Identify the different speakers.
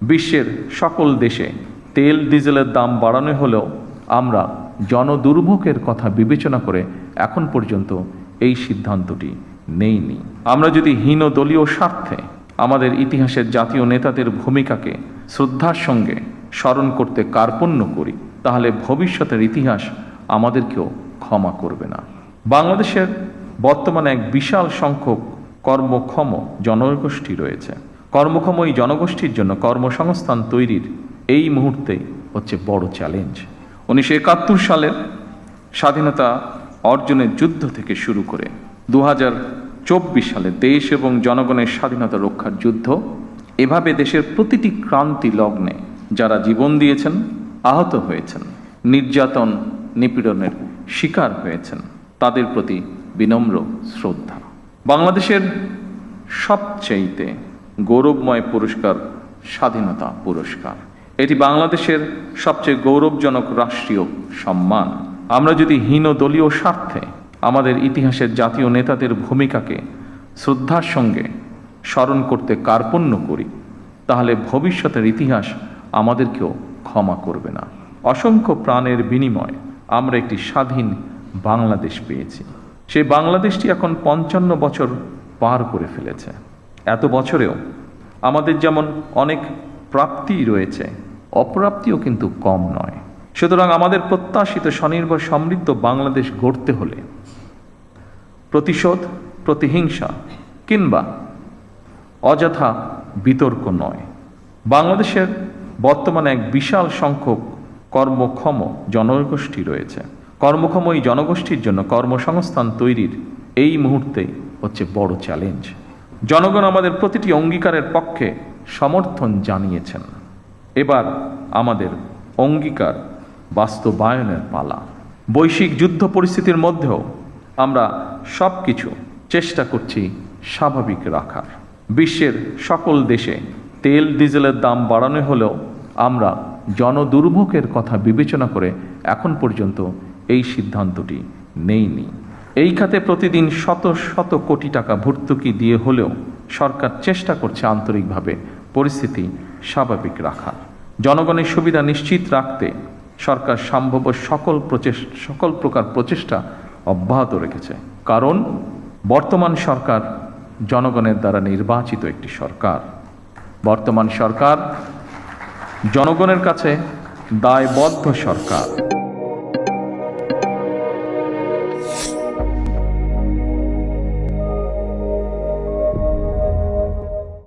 Speaker 1: বিশ্বের সকল দেশে তেল ডিজেলের দাম বাড়ানো হলেও আমরা জনদুর্ভোগের কথা বিবেচনা করে এখন পর্যন্ত এই সিদ্ধান্তটি নেইনি। আমরা যদি হীন দলীয় স্বার্থে আমাদের ইতিহাসের জাতীয় নেতাদের ভূমিকাকে শ্রদ্ধার সঙ্গে স্মরণ করতে কার্পণ্য করি, তাহলে ভবিষ্যতের ইতিহাস আমাদেরকেও ক্ষমা করবে না। বাংলাদেশের বর্তমানে এক বিশাল সংখ্যক কর্মক্ষম জনগোষ্ঠী রয়েছে। কর্মক্ষম এই জনগোষ্ঠীর জন্য কর্মসংস্থান তৈরির এই মুহূর্তেই হচ্ছে বড় চ্যালেঞ্জ। 1971 সালের স্বাধীনতা অর্জনের যুদ্ধ থেকে শুরু করে 2024 সালে দেশ এবং জনগণের স্বাধীনতা রক্ষার যুদ্ধ, এভাবে দেশের প্রতিটি ক্রান্তি লগ্নে যারা জীবন দিয়েছেন, আহত হয়েছেন, নির্যাতন নিপীড়নের শিকার হয়েছেন, তাদের প্রতি বিনম্র শ্রদ্ধা। বাংলাদেশের সবচেয়ে গৌরবময় পুরস্কার স্বাধীনতা পুরস্কার। এটি বাংলাদেশের সবচেয়ে গৌরবজনক রাষ্ট্রীয় সম্মান। আমরা যদি হীন দলীয় স্বার্থে আমাদের ইতিহাসের জাতীয় নেতাদের ভূমিকাকে শ্রদ্ধার সঙ্গে স্মরণ করতে কার্পণ্য করি, তাহলে ভবিষ্যতের ইতিহাস আমাদেরকেও ক্ষমা করবে না। অসংখ্য প্রাণের বিনিময়ে আমরা একটি স্বাধীন বাংলাদেশ পেয়েছি। সেই বাংলাদেশটি এখন 55 বছর পার করে ফেলেছে। এত বছরেও আমাদের যেমন অনেক প্রাপ্তি রয়েছে, অপ্রাপ্তিও কিন্তু কম নয়। সুতরাং আমাদের প্রত্যাশিত স্বনির্ভর সমৃদ্ধ বাংলাদেশ গড়তে হলে প্রতিশোধ, প্রতিহিংসা কিংবা অযথা বিতর্ক নয়। বাংলাদেশের বর্তমানে এক বিশাল সংখ্যক কর্মক্ষম জনগোষ্ঠী রয়েছে। কর্মক্ষম এই জনগোষ্ঠীর জন্য কর্মসংস্থান তৈরির এই মুহূর্তেই হচ্ছে বড় চ্যালেঞ্জ। জনগণ আমাদের প্রতিটি অঙ্গীকারের পক্ষে সমর্থন জানিয়েছেন। এবার আমাদের অঙ্গীকার বাস্তবায়নের পালা। বৈশ্বিক যুদ্ধ পরিস্থিতির মধ্যেও আমরা সব কিছু চেষ্টা করছি স্বাভাবিক রাখার। বিশ্বের সকল দেশে তেল ডিজেলের দাম বাড়ানো হলেও আমরা জনদুর্ভোগের কথা বিবেচনা করে এখন পর্যন্ত এই সিদ্ধান্তটি নেইনি। এই খাতে প্রতিদিন শত শত কোটি টাকা ভর্তুকি দিয়ে হলেও সরকার চেষ্টা করছে আন্তরিকভাবে পরিস্থিতি স্বাভাবিক রাখার। জনগণের সুবিধা নিশ্চিত রাখতে সরকার সম্ভব সকল প্রকার প্রচেষ্টা অব্যাহত রেখেছে। কারণ বর্তমান সরকার জনগণের দ্বারা নির্বাচিত একটি সরকার। বর্তমান সরকার জনগণের কাছে দায়বদ্ধ সরকার।